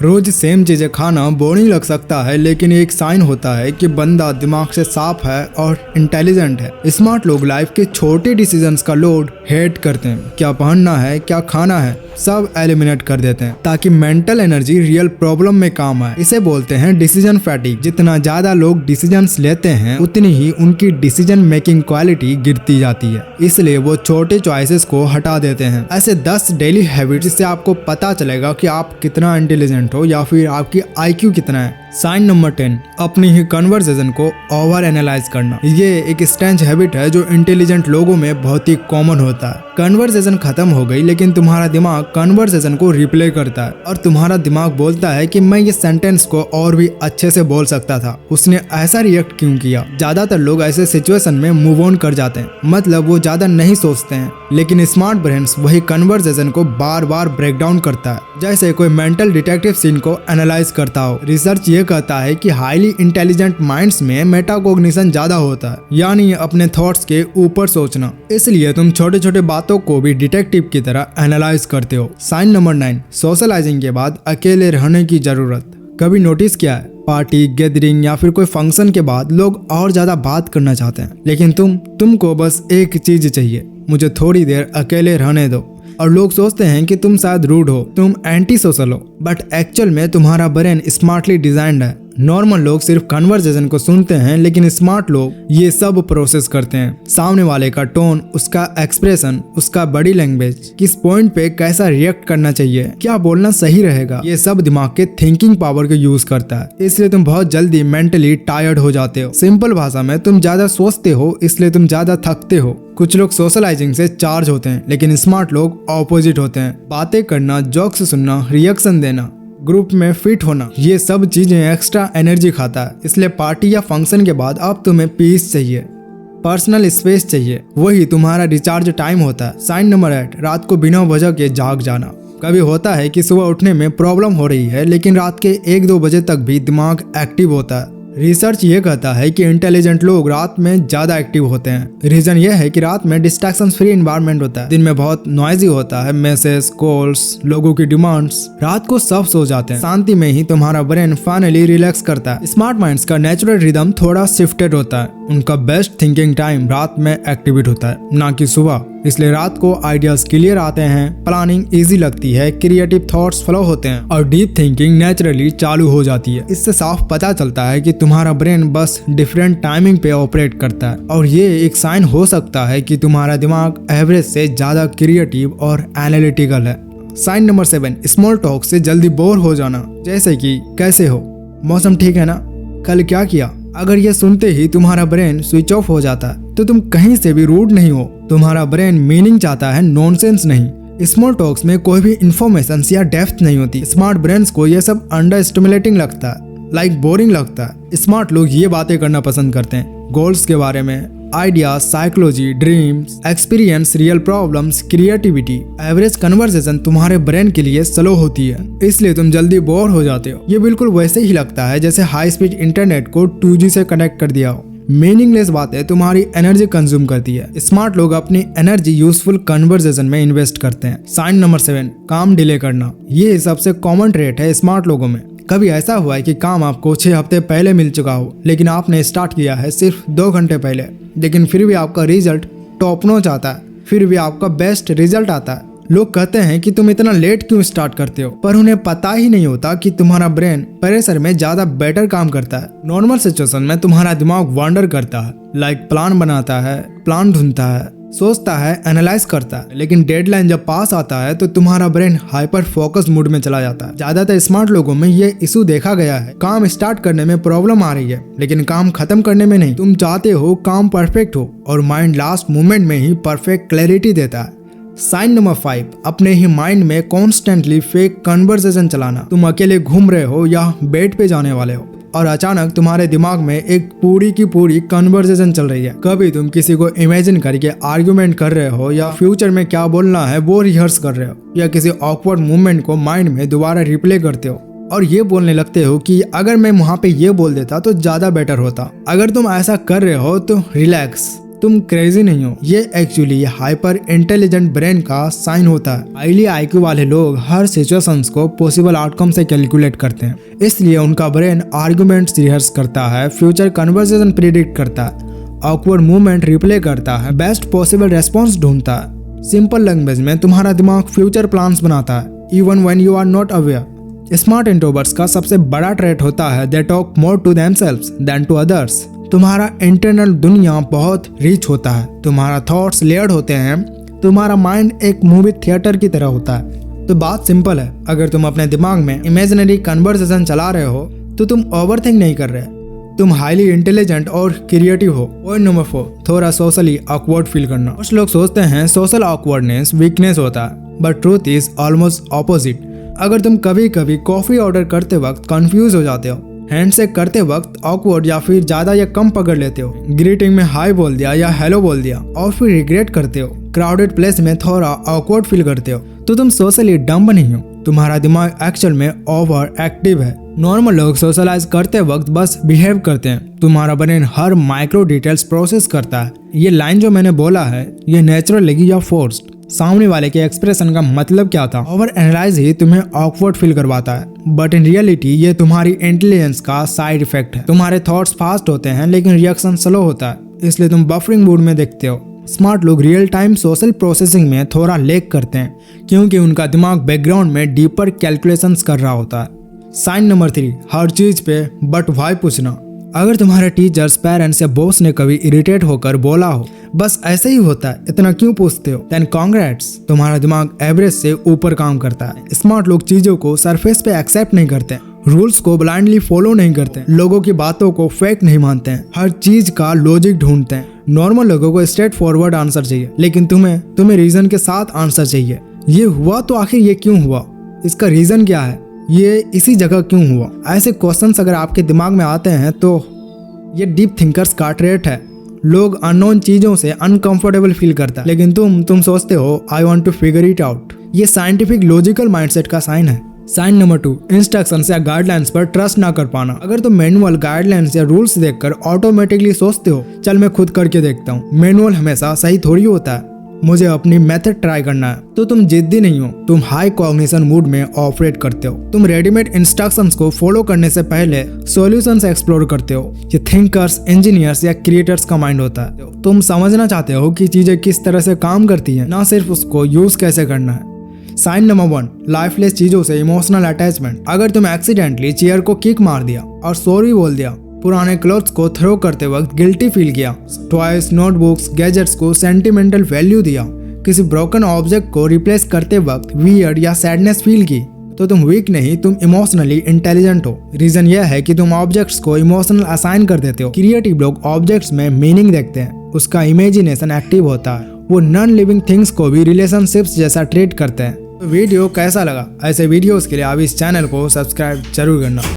रोज same चीजें खाना boring लग सकता है, लेकिन एक साइन होता है कि बंदा दिमाग से साफ है और इंटेलिजेंट है। स्मार्ट लोग लाइफ के छोटे डिसीजंस का लोड हेट करते हैं। क्या पहनना है, क्या खाना है, सब एलिमिनेट कर देते हैं ताकि मेंटल एनर्जी रियल प्रॉब्लम में काम आए। इसे बोलते हैं डिसीजन फैटिग। जितना ज्यादा लोग डिसीजंस लेते हैं उतनी ही उनकी डिसीजन मेकिंग क्वालिटी गिरती जाती है, इसलिए वो छोटे चॉइसेस को हटा देते हैं। ऐसे 10 डेली हैबिट्स जिससे आपको पता चलेगा कि आप कितना इंटेलिजेंट हो या फिर आपकी IQ कितना है। साइन नंबर 10, अपनी ही कन्वर्सेशन को ओवर एनालाइज करना। ये एक स्ट्रेंज हैबिट है जो इंटेलिजेंट लोगों में बहुत ही कॉमन होता है। कन्वर्सेशन खत्म हो गई लेकिन तुम्हारा दिमाग कन्वर्सेशन को रिप्ले करता है और तुम्हारा दिमाग बोलता है कि मैं ये सेंटेंस को और भी अच्छे से बोल सकता था, उसने ऐसा रिएक्ट क्यों किया। ज्यादातर लोग ऐसे सिचुएशन में मूव ऑन कर जाते हैं, मतलब वो ज्यादा नहीं सोचते हैं। लेकिन स्मार्ट ब्रेन्स वही कन्वर्सेशन को बार बार ब्रेक डाउन करता है, जैसे कोई मेंटल डिटेक्टिव सीन को एनालाइज करता हो। रिसर्च ये कहता है कि हाईली इंटेलिजेंट माइंड्स में मेटाकोग्निशन ज्यादा होता है, यानी अपने थॉट्स के ऊपर सोचना। इसलिए तुम छोटे छोटे बातों को भी डिटेक्टिव की तरह एनालाइज करते हो। साइन नंबर 9, सोशलाइजिंग के बाद अकेले रहने की जरूरत। कभी नोटिस किया है, पार्टी, गैदरिंग या फिर कोई फंक्शन के बाद लोग और ज्यादा बात करना चाहते हैं, लेकिन तुमको बस एक चीज चाहिए, मुझे थोड़ी देर अकेले रहने दो। और लोग सोचते हैं कि तुम शायद रूड हो, तुम एंटी सोशल हो, बट एक्चुअल में तुम्हारा ब्रेन स्मार्टली डिजाइंड है। नॉर्मल लोग सिर्फ कन्वर्सेशन को सुनते हैं, लेकिन स्मार्ट लोग ये सब प्रोसेस करते हैं। सामने वाले का टोन, उसका एक्सप्रेशन, उसका बॉडी लैंग्वेज, किस पॉइंट पे कैसा रिएक्ट करना चाहिए, क्या बोलना सही रहेगा, ये सब दिमाग के थिंकिंग पावर को यूज करता है। इसलिए तुम बहुत जल्दी मेंटली टायर्ड हो जाते हो। सिंपल भाषा में तुम ज्यादा सोचते हो, इसलिए तुम ज्यादा थकते हो। कुछ लोग सोशलाइजिंग से चार्ज होते हैं, लेकिन स्मार्ट लोग ऑपोजिट होते हैं। बातें करना, जोक्स सुनना, रिएक्शन देना, ग्रुप में फिट होना, ये सब चीजें एक्स्ट्रा एनर्जी खाता है। इसलिए पार्टी या फंक्शन के बाद अब तुम्हें पीस चाहिए, पर्सनल स्पेस चाहिए, वही तुम्हारा रिचार्ज टाइम होता है। साइन नंबर 8, रात को बिना वजह के जाग जाना। कभी होता है कि सुबह उठने में प्रॉब्लम हो रही है, लेकिन रात के 1-2 बजे तक भी दिमाग एक्टिव होता है। रिसर्च ये कहता है कि इंटेलिजेंट लोग रात में ज्यादा एक्टिव होते हैं। रीजन ये है कि रात में डिस्ट्रैक्शन फ्री एनवायरनमेंट होता है। दिन में बहुत नॉइजी होता है, मैसेज, कॉल्स, लोगों की डिमांड्स। रात को सब सो जाते हैं, शांति में ही तुम्हारा ब्रेन फाइनली रिलैक्स करता है। स्मार्ट माइंड्स का नेचुरल रिदम थोड़ा शिफ्टेड होता है, उनका बेस्ट थिंकिंग टाइम रात में एक्टिवेट होता है, ना कि सुबह। इसलिए रात को आइडियाज क्लियर आते हैं, प्लानिंग इजी लगती है, क्रिएटिव थॉट्स फ्लो होते हैं और डीप थिंकिंग नेचुरली चालू हो जाती है। इससे साफ पता चलता है कि तुम्हारा ब्रेन बस डिफरेंट टाइमिंग पे ऑपरेट करता है, और ये एक साइन हो सकता है कि तुम्हारा दिमाग एवरेज से ज्यादा क्रिएटिव और एनालिटिकल है। साइन नंबर 7, स्मॉल टॉक से जल्दी बोर हो जाना, जैसे कि कैसे हो, मौसम ठीक है ना, कल क्या किया। अगर ये सुनते ही तुम्हारा ब्रेन स्विच ऑफ हो जाता है तो तुम कहीं से भी रूड नहीं हो। तुम्हारा ब्रेन मीनिंग चाहता है, नॉनसेंस नहीं। स्मॉल टॉक्स में कोई भी इंफॉर्मेशन या डेप्थ नहीं होती। स्मार्ट ब्रेन्स को ये सब अंडर स्टिमुलेटिंग लगता है, लाइक बोरिंग लगता है। स्मार्ट लोग ये बातें करना पसंद करते हैं, गोल्स के बारे में, idea, psychology, dreams, experience, real problems, creativity. Average conversation तुम्हारे ब्रेन के लिए स्लो होती है, इसलिए तुम जल्दी बोर हो जाते हो। ये बिल्कुल वैसे ही लगता है जैसे हाई स्पीड इंटरनेट को 2G से कनेक्ट कर दिया हो। मीनिंगलेस बातें तुम्हारी एनर्जी कंज्यूम करती है। स्मार्ट लोग अपनी एनर्जी यूजफुल कन्वर्सेशन में इन्वेस्ट करते हैं। साइन नंबर 7, काम डिले करना। ये सबसे कॉमन ट्रेट है स्मार्ट लोगों में। कभी ऐसा हुआ है कि काम आपको 6 हफ्ते पहले मिल चुका हो, लेकिन आपने स्टार्ट किया है सिर्फ 2 घंटे पहले, लेकिन फिर भी आपका रिजल्ट टॉप नॉच आता है, फिर भी आपका बेस्ट रिजल्ट आता है। लोग कहते हैं कि तुम इतना लेट क्यों स्टार्ट करते हो, पर उन्हें पता ही नहीं होता कि तुम्हारा ब्रेन प्रेशर में ज्यादा बेटर काम करता है। नॉर्मल सिचुएशन में तुम्हारा दिमाग वंडर करता है, लाइक प्लान बनाता है, प्लान ढूंढता है, सोचता है, एनालाइज करता है। लेकिन डेडलाइन जब पास आता है तो तुम्हारा ब्रेन हाइपर फोकस मूड में चला जाता है। ज्यादातर स्मार्ट लोगों में ये इशू देखा गया है। काम स्टार्ट करने में प्रॉब्लम आ रही है, लेकिन काम खत्म करने में नहीं। तुम चाहते हो काम परफेक्ट हो, और माइंड लास्ट मोमेंट में ही परफेक्ट क्लैरिटी देता है। साइन नंबर 5, अपने ही माइंड में कॉन्स्टेंटली फेक कन्वर्सेशन चलाना। तुम अकेले घूम रहे हो या बेड पे जाने वाले हो, और अचानक तुम्हारे दिमाग में एक पूरी की पूरी कन्वर्सेशन चल रही है। कभी तुम किसी को इमेजिन करके आर्ग्यूमेंट कर रहे हो, या फ्यूचर में क्या बोलना है वो रिहर्स कर रहे हो, या किसी ऑकवर्ड मूवमेंट को माइंड में दोबारा रिप्ले करते हो, और ये बोलने लगते हो कि अगर मैं वहां पे ये बोल देता तो ज्यादा बेटर होता। अगर तुम ऐसा कर रहे हो तो रिलैक्स, तुम क्रेजी नहीं हो, ये एक्चुअली हाइपर इंटेलिजेंट ब्रेन का साइन होता है। हाईली आईक्यू वाले लोग हर सिचुएशंस को पॉसिबल आउटकम से कैलकुलेट करते हैं, इसलिए उनका ब्रेन आर्गुमेंट्स रिहर्स करता है, फ्यूचर कन्वर्सेशन प्रिडिक्ट करता है, ऑकवर्ड मूवमेंट रिप्ले करता है, बेस्ट पॉसिबल रेस्पॉन्स ढूंढता है। सिंपल लैंग्वेज में तुम्हारा दिमाग फ्यूचर प्लान्स बनाता है even when you are not aware. Smart introverts का सबसे बड़ा ट्रेट होता है they talk more to themselves than to others. तुम्हारा इंटरनल दुनिया बहुत रिच होता है, तुम्हारा थॉट्स लेयर्ड होते हैं, तुम्हारा माइंड एक मूवी थिएटर की तरह होता है। तो बात सिंपल है, अगर तुम अपने दिमाग में इमेजिनरी कन्वर्सेशन चला रहे हो तो तुम ओवरथिंक नहीं कर रहे, तुम हाईली इंटेलिजेंट और क्रिएटिव हो। पॉइंट नंबर 4, थोड़ा सोशली ऑकवर्ड फील करना। कुछ लोग सोचते हैं सोशल ऑकवर्डनेस वीकनेस होता है, but truth is almost opposite. अगर तुम कभी कभी कॉफी ऑर्डर करते वक्त कंफ्यूज हो जाते हो, हैंडशेक करते वक्त ऑकवर्ड या फिर ज्यादा या कम पकड़ लेते हो, ग्रीटिंग में हाई बोल दिया या हेलो बोल दिया और फिर रिग्रेट करते हो, क्राउडेड प्लेस में थोड़ा ऑकवर्ड फील करते हो, तो तुम सोशली डम्ब नहीं हो, तुम्हारा दिमाग एक्चुअल में ओवर एक्टिव है। नॉर्मल लोग सोशलाइज करते वक्त बस बिहेव करते हैं, तुम्हारा ब्रेन हर माइक्रो डिटेल्स प्रोसेस करता है। ये लाइन जो मैंने बोला है ये नेचुरल लगी या फोर्स्ड, सामने वाले के एक्सप्रेशन का मतलब क्या था, ओवर एनालाइज ही तुम्हें ऑकवर्ड फील करवाता है, बट इन रियलिटी ये तुम्हारी इंटेलिजेंस का साइड इफेक्ट है। तुम्हारे थॉट्स फास्ट होते हैं लेकिन रिएक्शन स्लो होता है, इसलिए तुम बफरिंग मूड में देखते हो। स्मार्ट लोग रियल टाइम सोशल प्रोसेसिंग में थोड़ा लेग करते हैं क्योंकि उनका दिमाग बैकग्राउंड में डीपर कैलकुलेशंस कर रहा होता है। साइन नंबर 3, हर चीज पे बट वाई पूछना। अगर तुम्हारे टीचर्स, पेरेंट्स या बॉस ने कभी इरिटेट होकर बोला हो बस ऐसे ही होता है, इतना क्यों पूछते हो, देन कांग्रेट्स, तुम्हारा दिमाग एवरेज से ऊपर काम करता है। स्मार्ट लोग चीजों को सरफेस पे एक्सेप्ट नहीं करते, रूल्स को ब्लाइंडली फॉलो नहीं करते, लोगों की बातों को फेक नहीं मानते हैं, हर चीज का लॉजिक ढूंढते हैं। नॉर्मल लोगों को स्ट्रेट फॉरवर्ड आंसर चाहिए, लेकिन तुम्हें रीजन के साथ आंसर चाहिए। ये हुआ तो आखिर ये क्यों हुआ, इसका रीजन क्या है, ये इसी जगह क्यों हुआ। ऐसे क्वेश्चंस अगर आपके दिमाग में आते हैं तो ये डीप थिंकर्स का ट्रेट है। लोग अननोन चीजों से अनकंफर्टेबल फील करता है, लेकिन तुम सोचते हो I want to figure it out. ये साइंटिफिक लॉजिकल माइंडसेट का साइन है। साइन नंबर 2, इंस्ट्रक्शंस या गाइडलाइंस पर ट्रस्ट ना कर पाना। अगर तुम मैनुअल, गाइडलाइंस या रूल्स देखकर ऑटोमेटिकली सोचते हो चल मैं खुद करके देखता हूँ, मैनुअल हमेशा सही थोड़ी होता है, मुझे अपनी मेथड ट्राई करना है, तो तुम जिद्दी नहीं हो, तुम हाई कॉग्निशन मूड में ऑपरेट करते हो। तुम रेडीमेड इंस्ट्रक्शंस को फॉलो करने से पहले सॉल्यूशंस एक्सप्लोर करते हो। ये थिंकर्स, इंजीनियर्स या क्रिएटर्स का माइंड होता है। तुम समझना चाहते हो कि चीजें किस तरह से काम करती हैं, ना सिर्फ उसको यूज कैसे करना है। साइन नंबर 1, लाइफलेस चीजों से इमोशनल अटैचमेंट। अगर तुम एक्सीडेंटली चेयर को किक मार दिया और सॉरी बोल दिया, पुराने क्लोथ्स को थ्रो करते वक्त गिल्टी फील किया, टॉयज, नोटबुक्स, गैजेट्स को सेंटिमेंटल वैल्यू दिया, किसी ब्रोकन ऑब्जेक्ट को रिप्लेस करते वक्त वियर्ड या सैडनेस फील की, तो तुम वीक नहीं, तुम इमोशनली इंटेलिजेंट हो। रीजन यह है कि तुम ऑब्जेक्ट्स को इमोशनल असाइन कर देते हो। क्रिएटिव लोग ऑब्जेक्ट्स में मीनिंग देखते हैं, उसका इमेजिनेशन एक्टिव होता है, वो नॉन लिविंग थिंग्स को भी रिलेशनशिप्स जैसा ट्रीट करते हैं। तो वीडियो कैसा लगा? ऐसे वीडियोस के लिए आप इस चैनल को सब्सक्राइब जरूर करना।